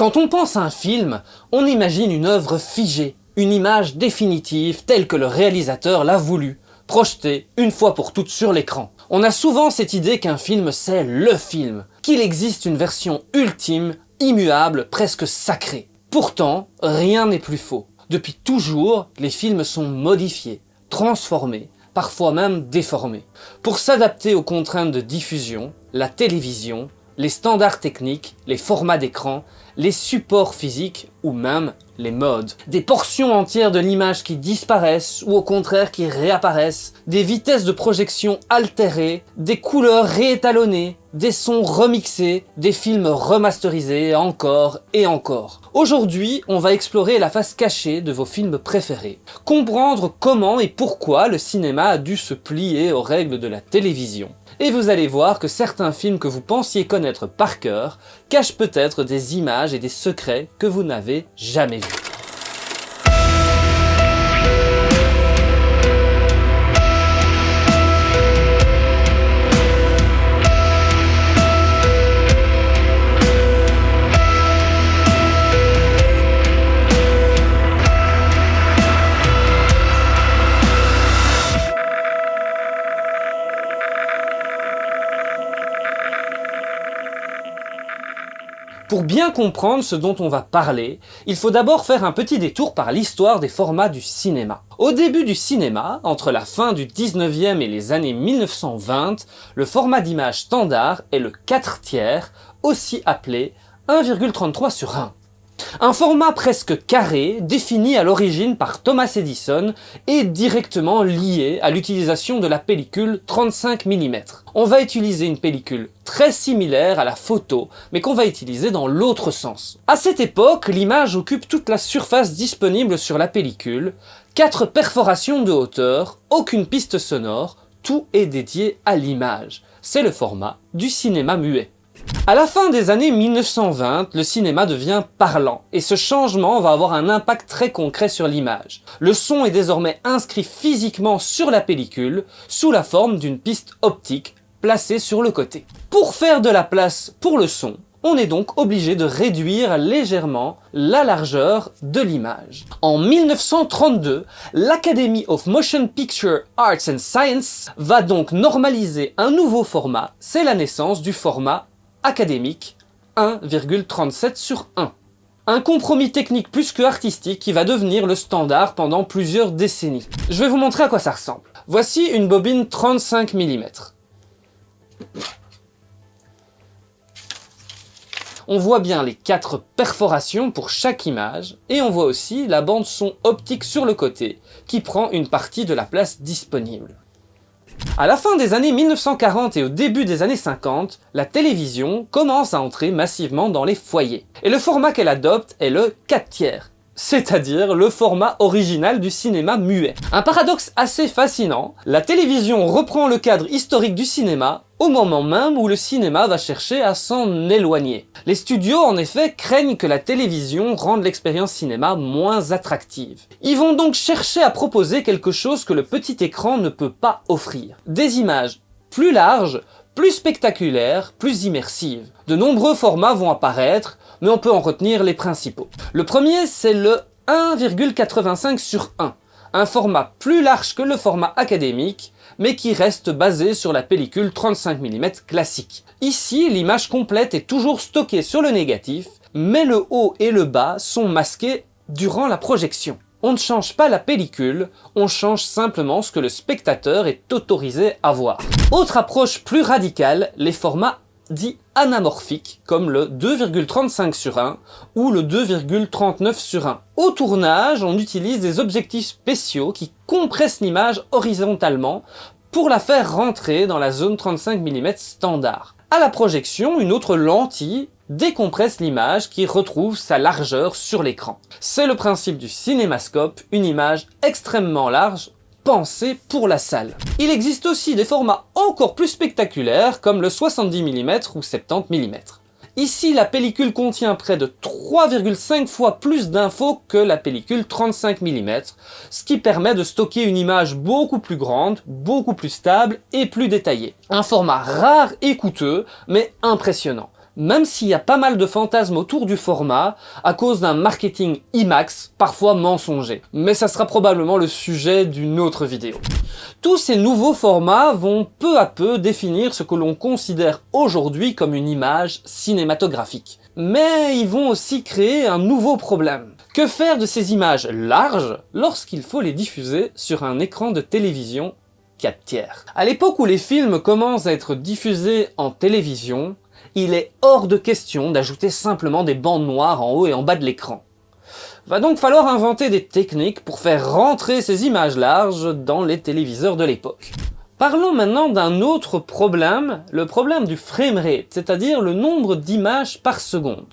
Quand on pense à un film, on imagine une œuvre figée, une image définitive telle que le réalisateur l'a voulu, projetée une fois pour toutes sur l'écran. On a souvent cette idée qu'un film c'est le film, qu'il existe une version ultime, immuable, presque sacrée. Pourtant, rien n'est plus faux. Depuis toujours, les films sont modifiés, transformés, parfois même déformés, pour s'adapter aux contraintes de diffusion, la télévision, les standards techniques, les formats d'écran, les supports physiques ou même les modes. Des portions entières de l'image qui disparaissent ou au contraire qui réapparaissent, des vitesses de projection altérées, des couleurs réétalonnées, des sons remixés, des films remasterisés encore et encore. Aujourd'hui, on va explorer la face cachée de vos films préférés, comprendre comment et pourquoi le cinéma a dû se plier aux règles de la télévision. Et vous allez voir que certains films que vous pensiez connaître par cœur cachent peut-être des images et des secrets que vous n'avez jamais vus. Pour bien comprendre ce dont on va parler, il faut d'abord faire un petit détour par l'histoire des formats du cinéma. Au début du cinéma, entre la fin du 19e et les années 1920, le format d'image standard est le 4/3, aussi appelé 1,33/1. Un format presque carré, défini à l'origine par Thomas Edison et directement lié à l'utilisation de la pellicule 35 mm. On va utiliser une pellicule très similaire à la photo, mais qu'on va utiliser dans l'autre sens. À cette époque, l'image occupe toute la surface disponible sur la pellicule, 4 perforations de hauteur, aucune piste sonore, tout est dédié à l'image. C'est le format du cinéma muet. À la fin des années 1920, le cinéma devient parlant, et ce changement va avoir un impact très concret sur l'image. Le son est désormais inscrit physiquement sur la pellicule, sous la forme d'une piste optique placée sur le côté. Pour faire de la place pour le son, on est donc obligé de réduire légèrement la largeur de l'image. En 1932, l'Academy of Motion Picture Arts and Science va donc normaliser un nouveau format, c'est la naissance du format académique 1,37/1. Un compromis technique plus que artistique qui va devenir le standard pendant plusieurs décennies. Je vais vous montrer à quoi ça ressemble. Voici une bobine 35 mm. On voit bien les 4 perforations pour chaque image et on voit aussi la bande son optique sur le côté qui prend une partie de la place disponible. À la fin des années 1940 et au début des années 50, la télévision commence à entrer massivement dans les foyers. Et le format qu'elle adopte est le 4/3, c'est-à-dire le format original du cinéma muet. Un paradoxe assez fascinant, la télévision reprend le cadre historique du cinéma au moment même où le cinéma va chercher à s'en éloigner. Les studios, en effet, craignent que la télévision rende l'expérience cinéma moins attractive. Ils vont donc chercher à proposer quelque chose que le petit écran ne peut pas offrir. Des images plus larges, plus spectaculaires, plus immersives. De nombreux formats vont apparaître, mais on peut en retenir les principaux. Le premier, c'est le 1,85/1, un format plus large que le format académique, mais qui reste basé sur la pellicule 35 mm classique. Ici, l'image complète est toujours stockée sur le négatif, mais le haut et le bas sont masqués durant la projection. On ne change pas la pellicule, on change simplement ce que le spectateur est autorisé à voir. Autre approche plus radicale, les formats dits anamorphiques, comme le 2,35/1 ou le 2,39/1. Au tournage, on utilise des objectifs spéciaux qui compressent l'image horizontalement pour la faire rentrer dans la zone 35 mm standard. À la projection, une autre lentille décompresse l'image qui retrouve sa largeur sur l'écran. C'est le principe du cinémascope, une image extrêmement large pensée pour la salle. Il existe aussi des formats encore plus spectaculaires comme le 70 mm ou 70 mm. Ici, la pellicule contient près de 3,5 fois plus d'infos que la pellicule 35 mm, ce qui permet de stocker une image beaucoup plus grande, beaucoup plus stable et plus détaillée. Un format rare et coûteux, mais impressionnant. même s'il y a pas mal de fantasmes autour du format à cause d'un marketing IMAX parfois mensonger. Mais ça sera probablement le sujet d'une autre vidéo. Tous ces nouveaux formats vont peu à peu définir ce que l'on considère aujourd'hui comme une image cinématographique. Mais ils vont aussi créer un nouveau problème. Que faire de ces images larges lorsqu'il faut les diffuser sur un écran de télévision 4 tiers? À l'époque où les films commencent à être diffusés en télévision, il est hors de question d'ajouter simplement des bandes noires en haut et en bas de l'écran. Va donc falloir inventer des techniques pour faire rentrer ces images larges dans les téléviseurs de l'époque. Parlons maintenant d'un autre problème, le problème du framerate, c'est-à-dire le nombre d'images par seconde.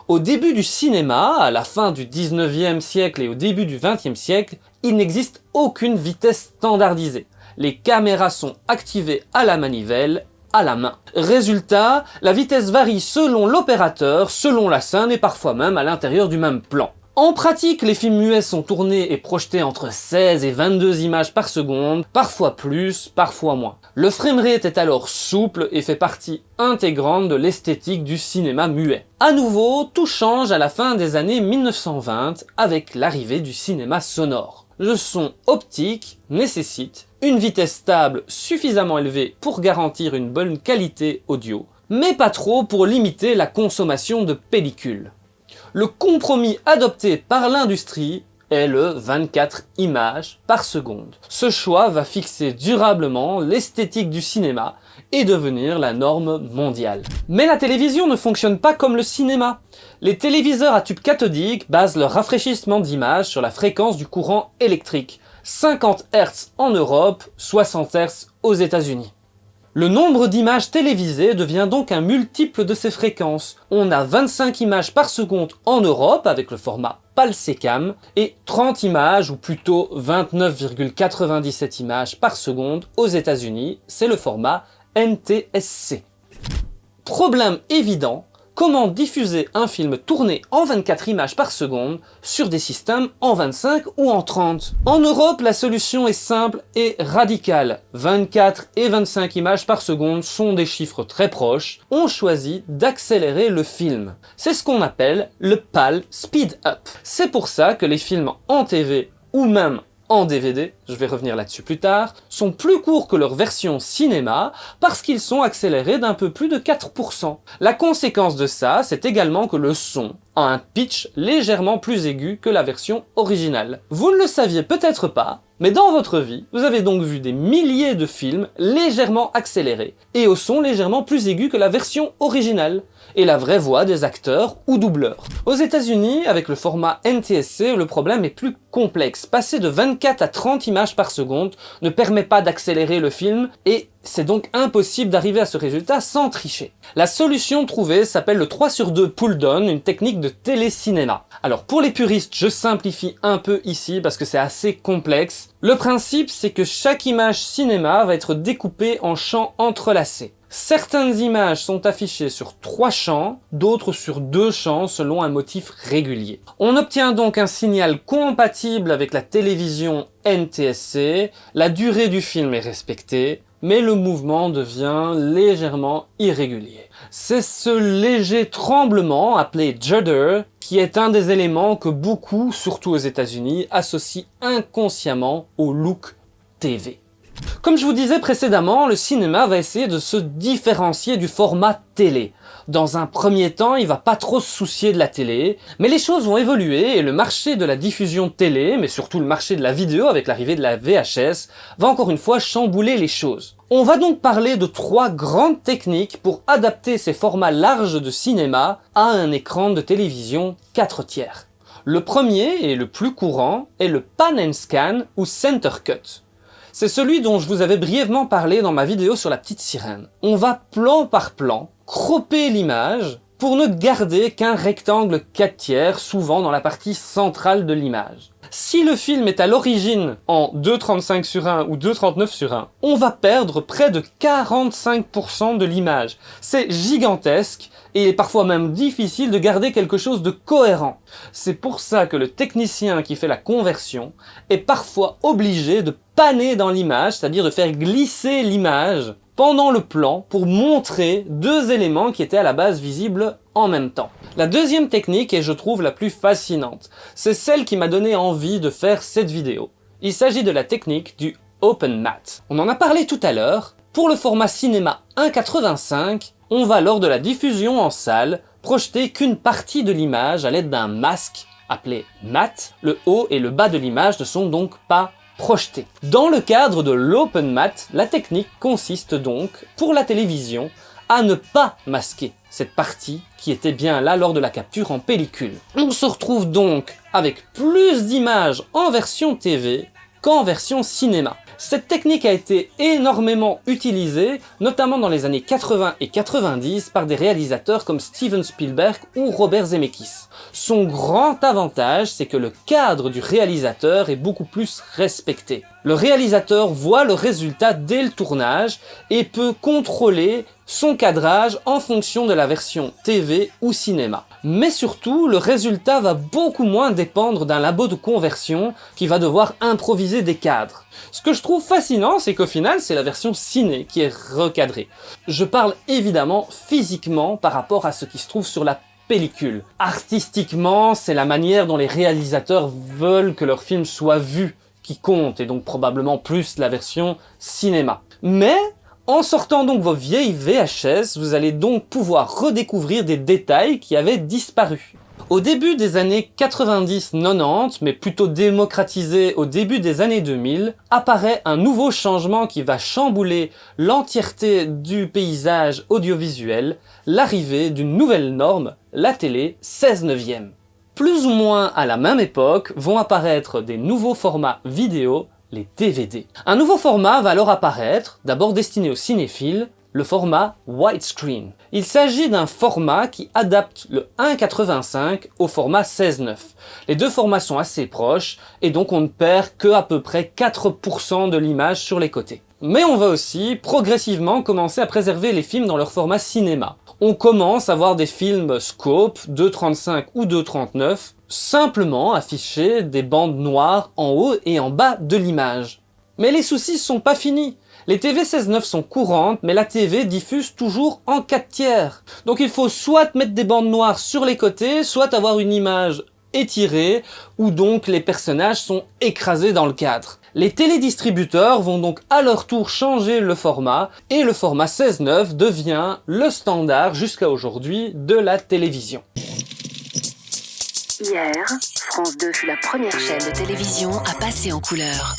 Au début du cinéma, à la fin du 19e siècle et au début du 20e siècle, il n'existe aucune vitesse standardisée. Les caméras sont activées à la manivelle, à la main. Résultat, la vitesse varie selon l'opérateur, selon la scène et parfois même à l'intérieur du même plan. En pratique, les films muets sont tournés et projetés entre 16 et 22 images par seconde, parfois plus, parfois moins. Le framerate est alors souple et fait partie intégrante de l'esthétique du cinéma muet. À nouveau, tout change à la fin des années 1920 avec l'arrivée du cinéma sonore. Le son optique nécessite une vitesse stable suffisamment élevée pour garantir une bonne qualité audio, mais pas trop pour limiter la consommation de pellicules. Le compromis adopté par l'industrie est le 24 images par seconde. Ce choix va fixer durablement l'esthétique du cinéma et devenir la norme mondiale. Mais la télévision ne fonctionne pas comme le cinéma. Les téléviseurs à tube cathodique basent leur rafraîchissement d'image sur la fréquence du courant électrique, 50 Hz en Europe, 60 Hz aux États-Unis. Le nombre d'images télévisées devient donc un multiple de ces fréquences. On a 25 images par seconde en Europe avec le format PAL-SECAM et 30 images ou plutôt 29,97 images par seconde aux États-Unis, c'est le format NTSC. Problème évident, comment diffuser un film tourné en 24 images par seconde sur des systèmes en 25 ou en 30? En Europe, la solution est simple et radicale. 24 et 25 images par seconde sont des chiffres très proches. On choisit d'accélérer le film. C'est ce qu'on appelle le PAL Speed Up. C'est pour ça que les films en TV ou même en DVD, je vais revenir là-dessus plus tard, sont plus courts que leur version cinéma parce qu'ils sont accélérés d'un peu plus de 4%. La conséquence de ça, c'est également que le son a un pitch légèrement plus aigu que la version originale. Vous ne le saviez peut-être pas, mais dans votre vie, vous avez donc vu des milliers de films légèrement accélérés et au son légèrement plus aigu que la version originale et la vraie voix des acteurs ou doubleurs. Aux États-Unis, avec le format NTSC, le problème est plus complexe. Passer de 24 à 30 images par seconde ne permet pas d'accélérer le film et c'est donc impossible d'arriver à ce résultat sans tricher. La solution trouvée s'appelle le 3/2 pull-down, une technique de télécinéma. Alors pour les puristes, je simplifie un peu ici parce que c'est assez complexe. Le principe, c'est que chaque image cinéma va être découpée en champs entrelacés. Certaines images sont affichées sur 3 champs, d'autres sur 2 champs selon un motif régulier. On obtient donc un signal compatible avec la télévision NTSC, la durée du film est respectée, mais le mouvement devient légèrement irrégulier. C'est ce léger tremblement appelé judder qui est un des éléments que beaucoup, surtout aux États-Unis, associent inconsciemment au look TV. Comme je vous disais précédemment, le cinéma va essayer de se différencier du format télé. Dans un premier temps, il va pas trop se soucier de la télé, mais les choses vont évoluer et le marché de la diffusion télé, mais surtout le marché de la vidéo avec l'arrivée de la VHS, va encore une fois chambouler les choses. On va donc parler de 3 grandes techniques pour adapter ces formats larges de cinéma à un écran de télévision 4 tiers. Le premier et le plus courant est le pan and scan ou center cut. C'est celui dont je vous avais brièvement parlé dans ma vidéo sur la petite sirène. On va plan par plan cropper l'image pour ne garder qu'un rectangle 4 tiers, souvent dans la partie centrale de l'image. Si le film est à l'origine en 2,35:1 ou 2,39:1, on va perdre près de 45% de l'image. C'est gigantesque et il est parfois même difficile de garder quelque chose de cohérent. C'est pour ça que le technicien qui fait la conversion est parfois obligé de panner dans l'image, c'est-à-dire de faire glisser l'image pendant le plan pour montrer deux éléments qui étaient à la base visibles en même temps. La deuxième technique est, je trouve, la plus fascinante. C'est celle qui m'a donné envie de faire cette vidéo. Il s'agit de la technique du Open Matte. On en a parlé tout à l'heure. Pour le format cinéma 1.85, on va lors de la diffusion en salle projeter qu'une partie de l'image à l'aide d'un masque appelé matte. Le haut et le bas de l'image ne sont donc pas projetés. Dans le cadre de l'Open Matte, la technique consiste donc, pour la télévision, à ne pas masquer cette partie qui était bien là lors de la capture en pellicule. On se retrouve donc avec plus d'images en version TV qu'en version cinéma. Cette technique a été énormément utilisée, notamment dans les années 80 et 90 par des réalisateurs comme Steven Spielberg ou Robert Zemeckis. Son grand avantage, c'est que le cadre du réalisateur est beaucoup plus respecté. Le réalisateur voit le résultat dès le tournage et peut contrôler son cadrage en fonction de la version TV ou cinéma. Mais surtout, le résultat va beaucoup moins dépendre d'un labo de conversion qui va devoir improviser des cadres. Ce que je trouve fascinant, c'est qu'au final, c'est la version ciné qui est recadrée. Je parle évidemment physiquement par rapport à ce qui se trouve sur la pellicule. Artistiquement, c'est la manière dont les réalisateurs veulent que leur film soit vu qui compte, et donc probablement plus la version cinéma. Mais en sortant donc vos vieilles VHS, vous allez donc pouvoir redécouvrir des détails qui avaient disparu. Au début des années 90-90, mais plutôt démocratisé au début des années 2000, apparaît un nouveau changement qui va chambouler l'entièreté du paysage audiovisuel, l'arrivée d'une nouvelle norme, la télé 16/9. Plus ou moins à la même époque vont apparaître des nouveaux formats vidéo, les DVD. Un nouveau format va alors apparaître, d'abord destiné aux cinéphiles, le format widescreen. Il s'agit d'un format qui adapte le 1.85 au format 16/9. Les deux formats sont assez proches et donc on ne perd que à peu près 4% de l'image sur les côtés. Mais on va aussi progressivement commencer à préserver les films dans leur format cinéma. On commence à voir des films scope 2.35 ou 2.39 simplement afficher des bandes noires en haut et en bas de l'image. Mais les soucis sont pas finis. Les TV 16/9 sont courantes, mais la TV diffuse toujours en 4/3. Donc il faut soit mettre des bandes noires sur les côtés, soit avoir une image étirée, où donc les personnages sont écrasés dans le cadre. Les télédistributeurs vont donc à leur tour changer le format, et le format 16/9 devient le standard jusqu'à aujourd'hui de la télévision. Hier, France 2 fut la première chaîne de télévision à passer en couleur.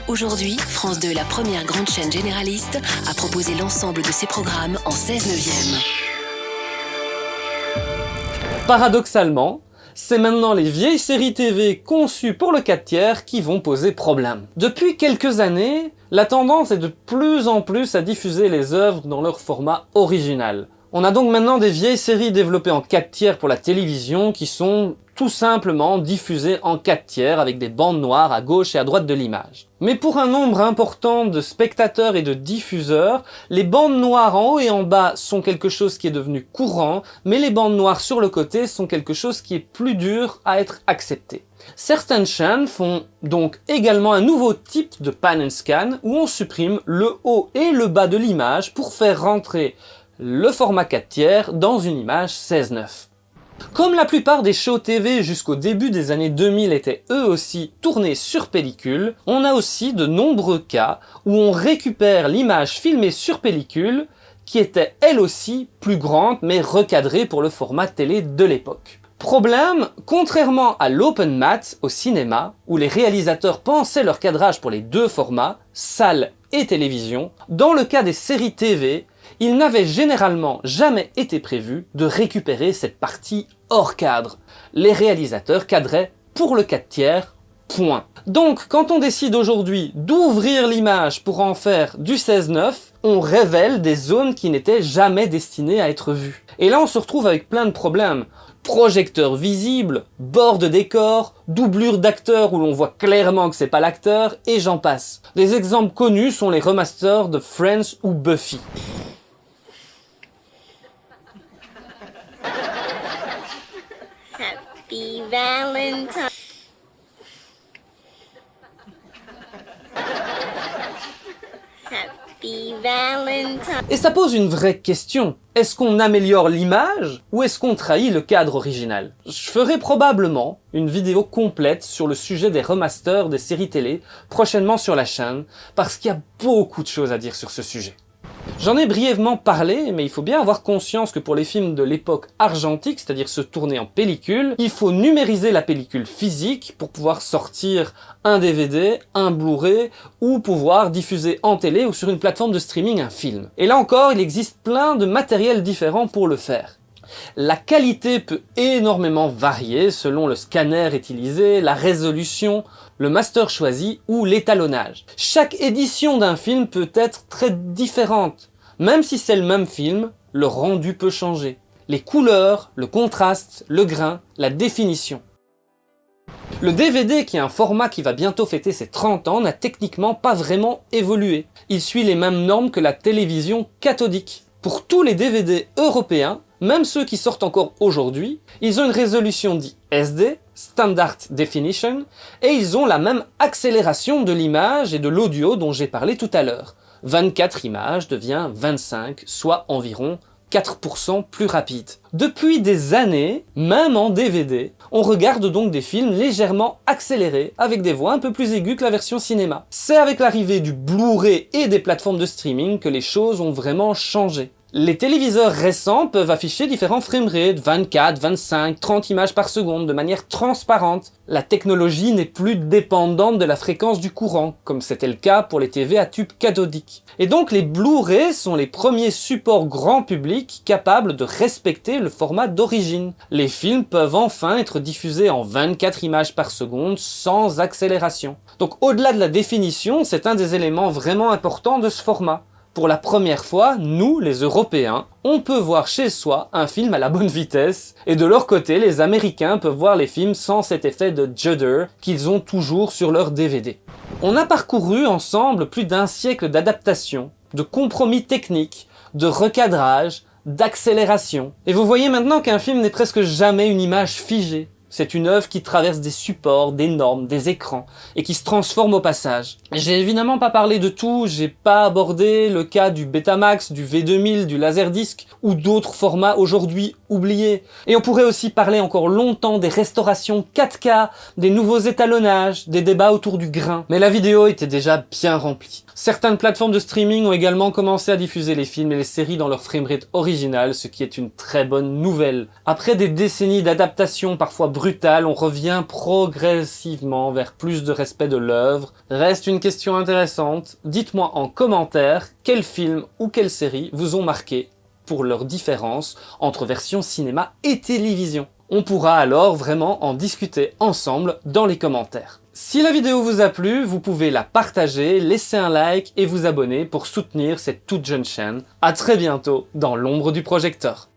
Aujourd'hui, France 2 est la première grande chaîne généraliste à proposer l'ensemble de ses programmes en 16/9. Paradoxalement, c'est maintenant les vieilles séries TV conçues pour le 4/3 qui vont poser problème. Depuis quelques années, la tendance est de plus en plus à diffuser les œuvres dans leur format original. On a donc maintenant des vieilles séries développées en 4/3 pour la télévision qui sont tout simplement diffusées en 4/3 avec des bandes noires à gauche et à droite de l'image. Mais pour un nombre important de spectateurs et de diffuseurs, les bandes noires en haut et en bas sont quelque chose qui est devenu courant, mais les bandes noires sur le côté sont quelque chose qui est plus dur à être accepté. Certaines chaînes font donc également un nouveau type de pan and scan où on supprime le haut et le bas de l'image pour faire rentrer le format 4/3 dans une image 16/9. Comme la plupart des shows TV jusqu'au début des années 2000 étaient eux aussi tournés sur pellicule, on a aussi de nombreux cas où on récupère l'image filmée sur pellicule qui était elle aussi plus grande mais recadrée pour le format télé de l'époque. Problème, contrairement à l'Open Matte au cinéma, où les réalisateurs pensaient leur cadrage pour les deux formats, salle et télévision, dans le cas des séries TV, il n'avait généralement jamais été prévu de récupérer cette partie hors cadre. Les réalisateurs cadraient pour le 4/3, point. Donc, quand on décide aujourd'hui d'ouvrir l'image pour en faire du 16/9, on révèle des zones qui n'étaient jamais destinées à être vues. Et là, on se retrouve avec plein de problèmes. Projecteurs visibles, bord de décor, doublure d'acteurs où l'on voit clairement que c'est pas l'acteur, et j'en passe. Des exemples connus sont les remasters de Friends ou Buffy. Happy Valentine. Happy Valentine. Et ça pose une vraie question. Est-ce qu'on améliore l'image ou est-ce qu'on trahit le cadre original? Je ferai probablement une vidéo complète sur le sujet des remasters des séries télé prochainement sur la chaîne parce qu'il y a beaucoup de choses à dire sur ce sujet. J'en ai brièvement parlé, mais il faut bien avoir conscience que pour les films de l'époque argentique, c'est-à-dire ceux tournés en pellicule, il faut numériser la pellicule physique pour pouvoir sortir un DVD, un Blu-ray, ou pouvoir diffuser en télé ou sur une plateforme de streaming un film. Et là encore, il existe plein de matériels différents pour le faire. La qualité peut énormément varier selon le scanner utilisé, la résolution, le master choisi ou l'étalonnage. Chaque édition d'un film peut être très différente. Même si c'est le même film, le rendu peut changer. Les couleurs, le contraste, le grain, la définition. Le DVD, qui est un format qui va bientôt fêter ses 30 ans, n'a techniquement pas vraiment évolué. Il suit les mêmes normes que la télévision cathodique. Pour tous les DVD européens, même ceux qui sortent encore aujourd'hui, ils ont une résolution dite SD, Standard Definition, et ils ont la même accélération de l'image et de l'audio dont j'ai parlé tout à l'heure. 24 images devient 25, soit environ 4% plus rapide. Depuis des années, même en DVD, on regarde donc des films légèrement accélérés, avec des voix un peu plus aiguës que la version cinéma. C'est avec l'arrivée du Blu-ray et des plateformes de streaming que les choses ont vraiment changé. Les téléviseurs récents peuvent afficher différents framerates, 24, 25, 30 images par seconde, de manière transparente. La technologie n'est plus dépendante de la fréquence du courant, comme c'était le cas pour les TV à tube cathodique. Et donc les Blu-ray sont les premiers supports grand public capables de respecter le format d'origine. Les films peuvent enfin être diffusés en 24 images par seconde sans accélération. Donc au-delà de la définition, c'est un des éléments vraiment importants de ce format. Pour la première fois, nous, les Européens, on peut voir chez soi un film à la bonne vitesse, et de leur côté, les Américains peuvent voir les films sans cet effet de judder qu'ils ont toujours sur leur DVD. On a parcouru ensemble plus d'un siècle d'adaptation, de compromis techniques, de recadrage, d'accélération. Et vous voyez maintenant qu'un film n'est presque jamais une image figée. C'est une œuvre qui traverse des supports, des normes, des écrans, et qui se transforme au passage. J'ai évidemment pas parlé de tout, j'ai pas abordé le cas du Betamax, du V2000, du Laserdisc, ou d'autres formats aujourd'hui oubliés. Et on pourrait aussi parler encore longtemps des restaurations 4K, des nouveaux étalonnages, des débats autour du grain. Mais la vidéo était déjà bien remplie. Certaines plateformes de streaming ont également commencé à diffuser les films et les séries dans leur framerate originale, ce qui est une très bonne nouvelle. Après des décennies d'adaptation parfois brutale, on revient progressivement vers plus de respect de l'œuvre. Reste une question intéressante. Dites-moi en commentaire quels films ou quelles séries vous ont marqué pour leur différence entre version cinéma et télévision. On pourra alors vraiment en discuter ensemble dans les commentaires. Si la vidéo vous a plu, vous pouvez la partager, laisser un like et vous abonner pour soutenir cette toute jeune chaîne. À très bientôt dans l'ombre du projecteur.